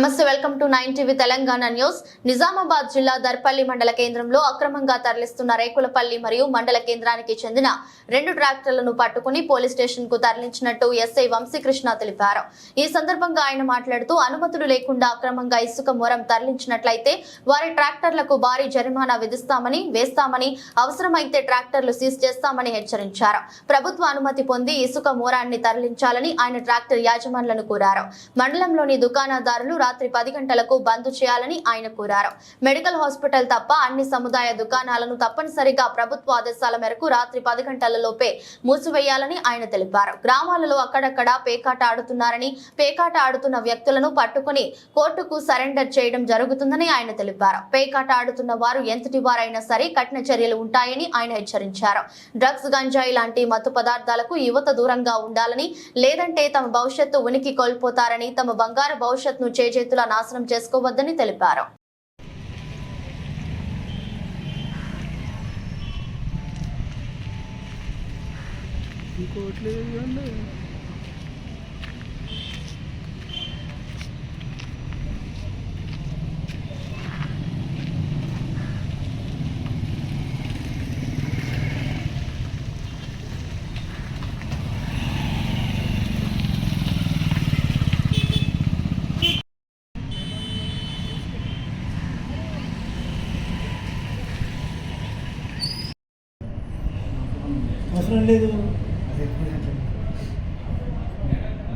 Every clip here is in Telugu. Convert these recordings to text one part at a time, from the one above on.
నమస్తే, welcome to 9 TV Telangana news. Nizamabad జిల్లా దర్పల్లి మండల కేంద్రంలో అక్రమంగా తరలిస్తున్న రేకులపల్లి మరియు మండల కేంద్రానికి చెందిన 2 ట్రాక్టర్లను పట్టుకుని పోలీస్ స్టేషన్ కు తరలించినట్టు ఎస్ఐ వంశీకృష్ణ తెలిపారు. ఈ సందర్భంగా ఆయన మాట్లాడుతూ అనుమతులు లేకుండా అక్రమంగా ఇసుక మొరం తరలించినట్లయితే వారి ట్రాక్టర్లకు భారీ జరిమానా వేస్తామని అవసరమైతే ట్రాక్టర్లు సీజ్ చేస్తామని హెచ్చరించారు. ప్రభుత్వ అనుమతి పొంది ఇసుక మొరాన్ని తరలించాలని ఆయన ట్రాక్టర్ యాజమాన్లను కోరారు. మండలంలోని దుకాణదారులు రాత్రి 10 గంటలకు బంద్ చేయాలని ఆయన కోరారు. మెడికల్ హాస్పిటల్ తప్ప అన్ని సముదాయ దుకాణాలను తప్పనిసరిగా ప్రభుత్వ ఆదేశాల మేరకు రాత్రి 10 గంటలలోపే మూసివేయాలని ఆయన తెలిపారు. గ్రామాలలో అక్కడక్కడ పేకాట ఆడుతున్నారని, పేకాట ఆడుతున్న వ్యక్తులను పట్టుకుని కోర్టుకు సరెండర్ చేయడం జరుగుతుందని ఆయన తెలిపారు. పేకాట ఆడుతున్న వారు ఎంతటి వారైనా సరే కఠిన చర్యలు ఉంటాయని ఆయన హెచ్చరించారు. డ్రగ్స్, గంజాయి లాంటి మత్తు పదార్థాలకు యువత దూరంగా ఉండాలని, లేదంటే తమ భవిష్యత్తు ఉనికి కోల్పోతారని, తమ బంగారు భవిష్యత్తును చేతుల నాశనం చేసుకోవద్దని తెలిపారు.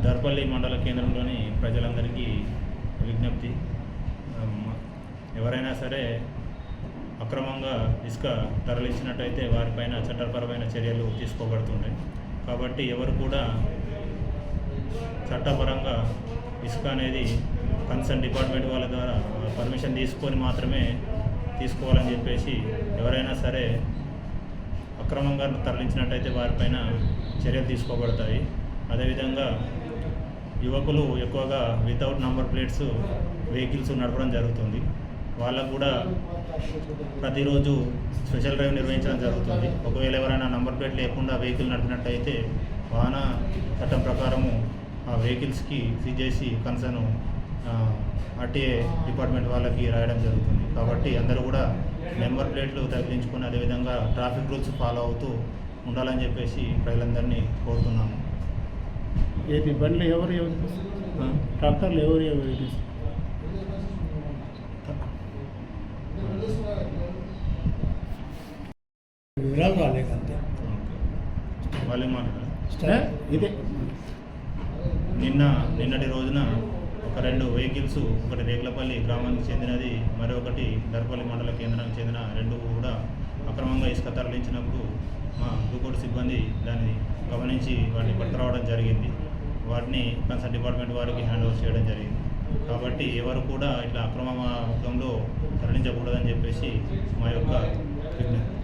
దర్పల్లి మండల కేంద్రంలోని ప్రజలందరికీ విజ్ఞప్తి, ఎవరైనా సరే అక్రమంగా ఇసుక తరలించినట్టయితే వారిపైన చట్టపరమైన చర్యలు తీసుకోబడుతుంటాయి. కాబట్టి ఎవరు కూడా చట్టపరంగా ఇసుక అనేది కన్సర్న్ డిపార్ట్మెంట్ వాళ్ళ ద్వారా పర్మిషన్ తీసుకొని మాత్రమే తీసుకోవాలని చెప్పేసి, ఎవరైనా సరే అక్రమంగా తరలించినట్టయితే వారిపైన చర్యలు తీసుకోబడతాయి. అదేవిధంగా యువకులు ఎక్కువగా వితౌట్ నంబర్ ప్లేట్స్ వెహికల్స్ నడపడం జరుగుతుంది. వాళ్ళకు కూడా ప్రతిరోజు స్పెషల్ డ్రైవ్ నిర్వహించడం జరుగుతుంది. ఒకవేళ ఎవరైనా నంబర్ ప్లేట్ లేకుండా వెహికల్ నడిపినట్టయితే వాహన చట్టం ప్రకారము ఆ వెహికల్స్కి సీజ్ చేసి కన్సర్న్ ఆర్టీఏ డిపార్ట్మెంట్ వాళ్ళకి రాయడం జరుగుతుంది. కాబట్టి అందరూ కూడా నెంబర్ ప్లేట్లు తగిలించుకొని అదేవిధంగా ట్రాఫిక్ రూల్స్ ఫాలో అవుతూ ఉండాలని చెప్పేసి ప్రజలందరినీ కోరుతున్నాము. ఏది బండ్లు ఎవరు ట్రాక్టర్లు ఎవరు వివరాలు రాలేకంతే వాళ్ళే మాట్లాడారు. ఇదే నిన్నటి రోజున ఒక 2 వెహికల్స్, ఒకటి రేకులపల్లి గ్రామానికి చెందినది, మరొకటి దర్పల్లి మండల కేంద్రానికి చెందిన 2 కూడా అక్రమంగా ఇసుక తరలించినప్పుడు మా దుకోటి సిబ్బంది దాన్ని గమనించి వాటిని పట్టుకురావడం జరిగింది. వాటిని కన్సర్న్ డిపార్ట్మెంట్ వారికి హ్యాండ్ ఓవర్ చేయడం జరిగింది. కాబట్టి ఎవరు కూడా ఇట్లా అక్రమ మార్గంలో తరలించకూడదని చెప్పేసి మా యొక్క విజ్ఞప్తి.